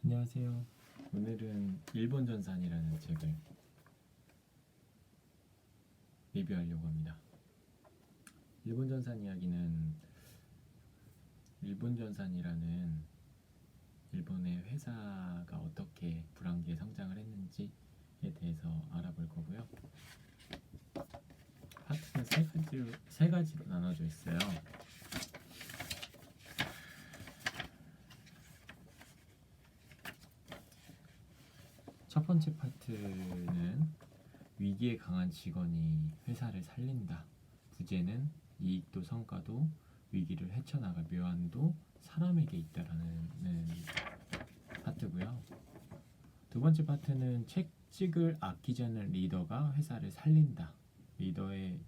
안녕하세요. 오늘은 일본 전산이라는 책을 리뷰하려고 합니다. 일본 전산 이야기는 일본 전산이라는 일본의 회사가 어떻게 불황기에 성장을 했는지에 대해서 알아볼 거고요. 파트는 세 가지로 나눠져 있어요. 첫 번째 파트는 위기에 강한 직원이 회사를 살린다. 부재는 이익도 성과도 위기를 헤쳐나갈 묘안도 사람에게 있다라는 파트고요. 두 번째 파트는 책찍을 아끼지 않는 리더가 회사를 살린다. 리더의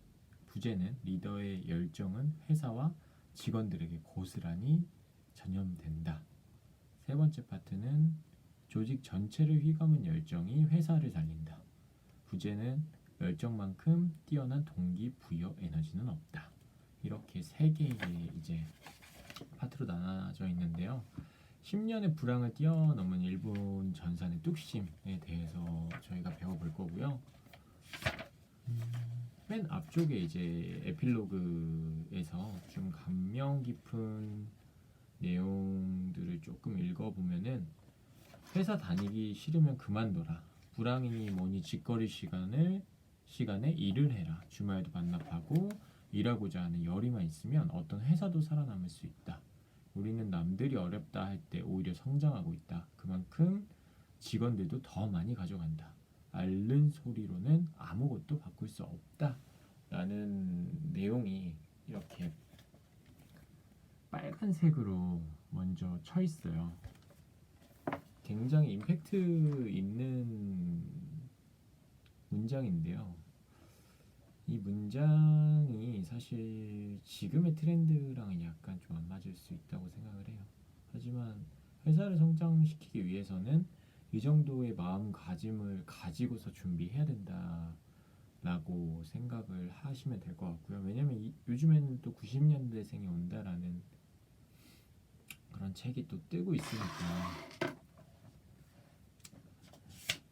부재는 리더의 열정은 회사와 직원들에게 고스란히 전염된다. 세 번째 파트는 조직 전체를 휘감은 열정이 회사를 살린다. 부재는 열정만큼 뛰어난 동기부여 에너지는 없다. 이렇게 세 개의 이제 파트로 나눠져 있는데요. 10년의 불황을 뛰어넘은 일본 전산의 뚝심에 대해서 저희가 배워볼 거고요. 맨 앞쪽에 이제 에필로그에서 좀 감명 깊은 내용들을 조금 읽어보면은 회사 다니기 싫으면 그만둬라. 불황이니 뭐니 직거리 시간에 일을 해라. 주말도 반납하고 일하고자 하는 열의만 있으면 어떤 회사도 살아남을 수 있다. 우리는 남들이 어렵다 할 때 오히려 성장하고 있다. 그만큼 직원들도 더 많이 가져간다. 앓는 소리로는 아무것도 바꿀 수 없다. 라는 내용이 이렇게 빨간색으로 먼저 쳐 있어요. 굉장히 임팩트 있는 문장인데요. 이 문장이 사실 지금의 트렌드랑은 약간 좀 안 맞을 수 있다고 생각을 해요. 하지만 회사를 성장시키기 위해서는 이 정도의 마음가짐을 가지고서 준비해야 된다 라고 생각을 하시면 될 것 같고요. 왜냐면 요즘에는 또 90년대생이 온다라는 그런 책이 또 뜨고 있으니까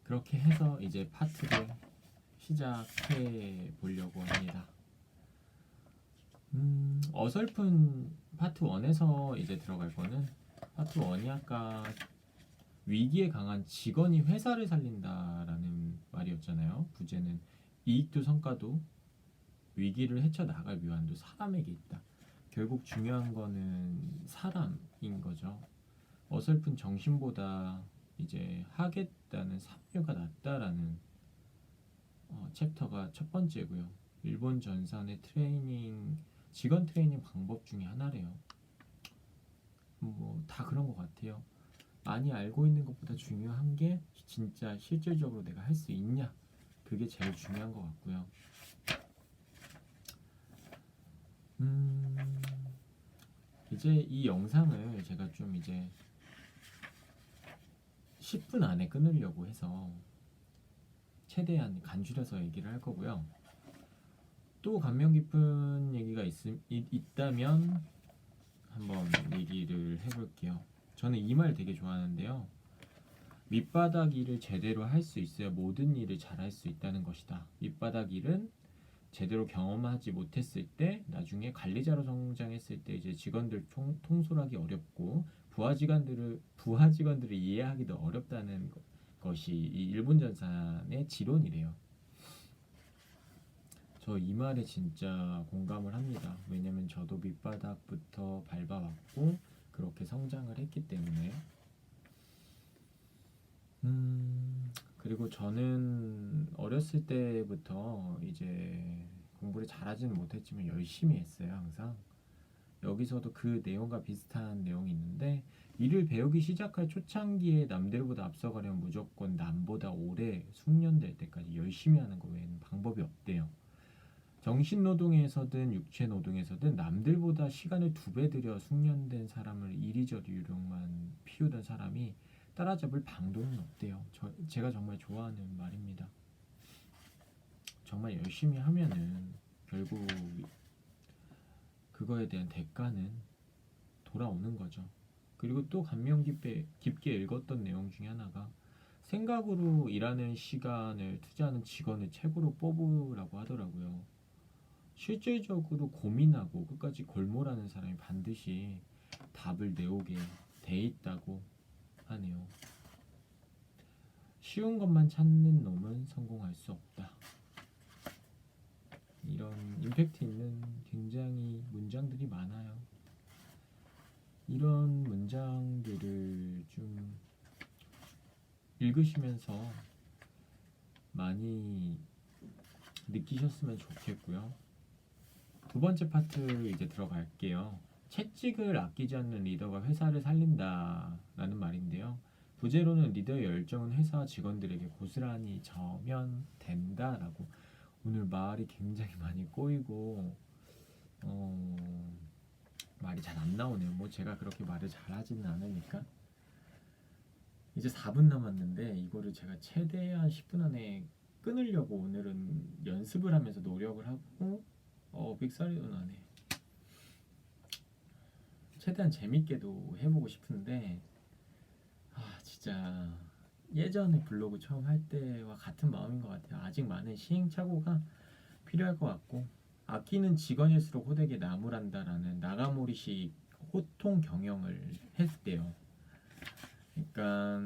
그렇게 해서 이제 파트를 시작해 보려고 합니다. 어설픈 파트 1에서 이제 들어갈 거는 파트 1이 아까 위기에 강한 직원이 회사를 살린다라는 말이었잖아요. 부제는 이익도 성과도 위기를 헤쳐나갈 묘안도 사람에게 있다. 결국 중요한 거는 사람인 거죠. 어설픈 정신보다 이제 하겠다는 삼류가 낫다라는 챕터가 첫 번째고요. 일본 전산의 직원 트레이닝 방법 중에 하나래요. 뭐 다 그런 것 같아요. 많이 알고 있는 것보다 중요한 게 진짜 실질적으로 내가 할 수 있냐, 그게 제일 중요한 것 같고요. 이제 이 영상을 제가 좀 이제 10분 안에 끊으려고 해서 최대한 간줄여서 얘기를 할 거고요. 또 감명 깊은 얘기가 있다면 한번 얘기를 해볼게요. 저는 이 말 되게 좋아하는데요. 밑바닥 일을 제대로 할 수 있어야 모든 일을 잘할 수 있다는 것이다. 밑바닥 일은 제대로 경험하지 못했을 때, 나중에 관리자로 성장했을 때 이제 직원들 통솔하기 어렵고 부하 직원들을 이해하기도 어렵다는 것이 이 일본 전산의 지론이래요. 저 이 말에 진짜 공감을 합니다. 왜냐면 저도 밑바닥부터 밟아왔고 그렇게 성장을 했기 때문에. 그리고 저는 어렸을 때부터 이제 공부를 잘하지는 못했지만 열심히 했어요, 항상. 여기서도 그 내용과 비슷한 내용이 있는데, 일을 배우기 시작할 초창기에 남들보다 앞서가려면 무조건 남보다 오래 숙련될 때까지 열심히 하는 거 외에는 방법이 없대요. 정신노동에서든 육체노동에서든 남들보다 시간을 2배 들여 숙련된 사람을 이리저리 유령만 피우던 사람이 따라잡을 방도는 없대요. 제가 정말 좋아하는 말입니다. 정말 열심히 하면은 결국 그거에 대한 대가는 돌아오는 거죠. 그리고 또 감명 깊게 읽었던 내용 중에 하나가 생각으로 일하는 시간을 투자하는 직원을 최고로 뽑으라고 하더라고요. 실질적으로 고민하고 끝까지 골몰하는 사람이 반드시 답을 내오게 돼 있다고 하네요. 쉬운 것만 찾는 놈은 성공할 수 없다. 이런 임팩트 있는 굉장히 문장들이 많아요. 이런 문장들을 좀 읽으시면서 많이 느끼셨으면 좋겠고요. 두 번째 파트 이제 들어갈게요. 채찍을 아끼지 않는 리더가 회사를 살린다라는 말인데요. 부제로는 리더의 열정은 회사와 직원들에게 고스란히 저면된다라고. 오늘 말이 굉장히 많이 꼬이고 말이 잘 안 나오네요. 뭐 제가 그렇게 말을 잘하지는 않으니까. 이제 4분 남았는데 이거를 제가 최대한 10분 안에 끊으려고 오늘은 연습을 하면서 노력을 하고 빅사리도 나네. 최대한 재밌게도 해보고 싶은데 진짜 예전에 블로그 처음 할 때와 같은 마음인 것 같아요. 아직 많은 시행착오가 필요할 것 같고, 아끼는 직원일수록 호되게 나무란다라는 나가모리식 호통 경영을 했대요. 그러니까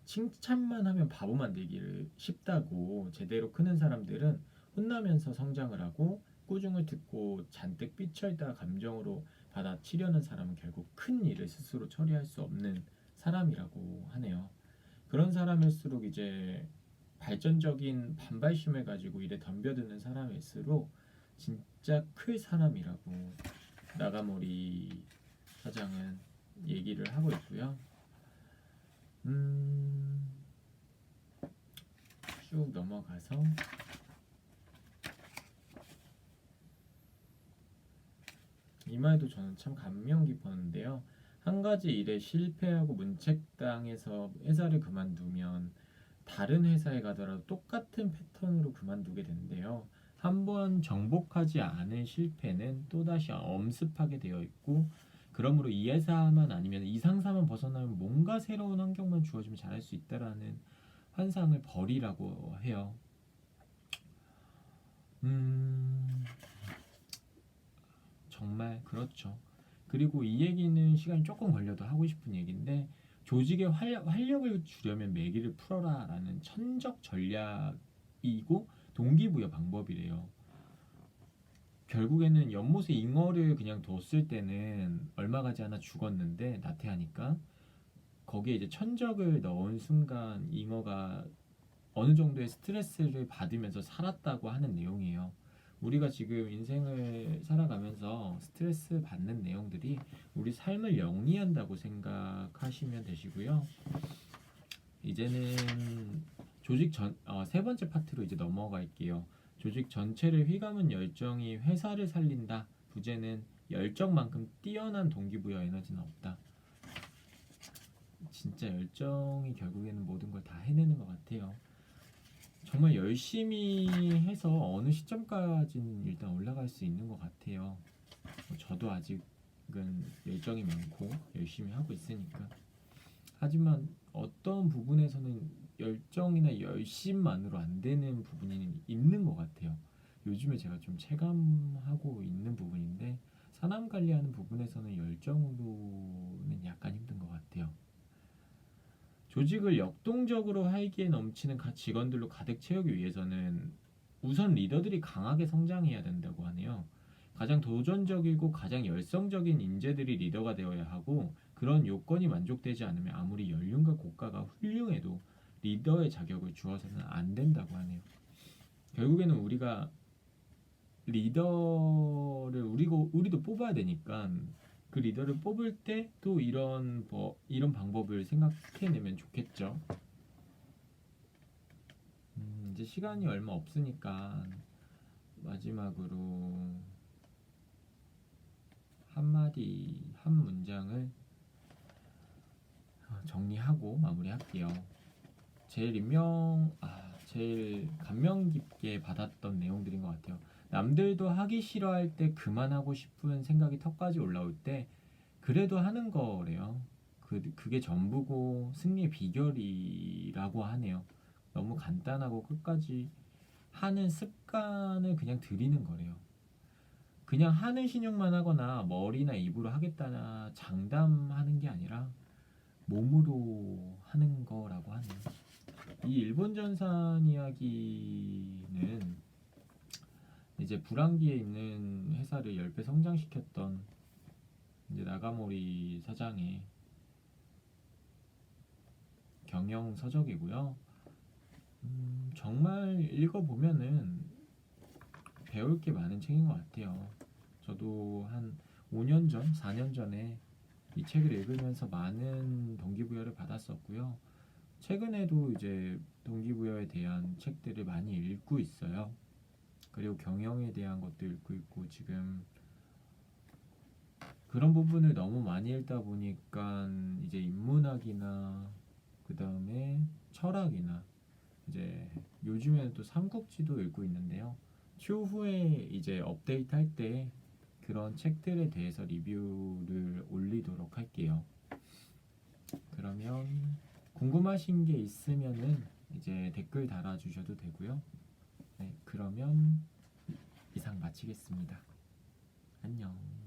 칭찬만 하면 바보 만들기를 쉽다고. 제대로 크는 사람들은 혼나면서 성장을 하고 꾸중을 듣고 잔뜩 삐쳐있다가 감정으로 받아치려는 사람은 결국 큰 일을 스스로 처리할 수 없는 사람이라고 하네요. 그런 사람일수록 이제 발전적인 반발심을 가지고 일에 덤벼드는 사람일수록 진짜 클 사람이라고 나가모리 사장은 얘기를 하고 있고요. 쭉 넘어가서 이 말도 저는 참 감명 깊었는데요. 한 가지 일에 실패하고 문책당해서 회사를 그만두면 다른 회사에 가더라도 똑같은 패턴으로 그만두게 된대요. 한번 정복하지 않은 실패는 또다시 엄습하게 되어 있고, 그러므로 이 회사만 아니면 이 상사만 벗어나면 뭔가 새로운 환경만 주어지면 잘할 수 있다라는 환상을 버리라고 해요. 정말 그렇죠. 그리고 이 얘기는 시간이 조금 걸려도 하고 싶은 얘기인데, 조직의 활력을 주려면 매기를 풀어라 라는 천적 전략이고 동기부여 방법이래요. 결국에는 연못에 잉어를 그냥 뒀을 때는 얼마 가지 않아 죽었는데, 나태하니까 거기에 이제 천적을 넣은 순간 잉어가 어느 정도의 스트레스를 받으면서 살았다고 하는 내용이에요. 우리가 지금 인생을 살아가면서 스트레스 받는 내용들이 우리 삶을 영위한다고 생각하시면 되시고요. 이제는 세 번째 파트로 이제 넘어갈게요. 조직 전체를 휘감은 열정이 회사를 살린다. 부제는 열정만큼 뛰어난 동기부여 에너지는 없다. 진짜 열정이 결국에는 모든 걸 다 해내는 것 같아요. 정말 열심히 해서 어느 시점까지는 일단 올라갈 수 있는 것 같아요. 저도 아직은 열정이 많고 열심히 하고 있으니까. 하지만 어떤 부분에서는 열정이나 열심만으로 안 되는 부분이 있는 것 같아요. 요즘에 제가 좀 체감하고 있는 부분인데, 사람 관리하는 부분에서는 열정으로는 약간 힘든 것 같아요. 조직을 역동적으로 활기에 넘치는 직원들로 가득 채우기 위해서는 우선 리더들이 강하게 성장해야 된다고 하네요. 가장 도전적이고 가장 열성적인 인재들이 리더가 되어야 하고, 그런 요건이 만족되지 않으면 아무리 연륜과 고가가 훌륭해도 리더의 자격을 주어서는 안 된다고 하네요. 결국에는 우리가 리더를 우리도 뽑아야 되니까, 그 리더를 뽑을 때 또 이런 방법을 생각해내면 좋겠죠. 이제 시간이 얼마 없으니까 마지막으로 한 문장을 정리하고 마무리할게요. 제일 감명 깊게 받았던 내용들인 것 같아요. 남들도 하기 싫어할 때 그만하고 싶은 생각이 턱까지 올라올 때 그래도 하는 거래요. 그게 전부고 승리의 비결이라고 하네요. 너무 간단하고 끝까지 하는 습관을 그냥 들이는 거래요. 그냥 하는 신용만 하거나 머리나 입으로 하겠다나 장담하는 게 아니라 몸으로 하는 거라고 하네요. 이 일본 전산 이야기는 이제 불황기에 있는 회사를 10배 성장시켰던 이제 나가모리 사장의 경영 서적이고요. 정말 읽어보면은 배울 게 많은 책인 것 같아요. 저도 한 5년 전, 4년 전에 이 책을 읽으면서 많은 동기부여를 받았었고요. 최근에도 이제 동기부여에 대한 책들을 많이 읽고 있어요. 그리고 경영에 대한 것도 읽고 있고 지금 그런 부분을 너무 많이 읽다 보니까 이제 인문학이나 그 다음에 철학이나 이제 요즘에는 또 삼국지도 읽고 있는데요. 추후에 이제 업데이트 할 때 그런 책들에 대해서 리뷰를 올리도록 할게요. 그러면 궁금하신 게 있으면은 이제 댓글 달아주셔도 되고요. 네, 그러면 이상 마치겠습니다. 안녕.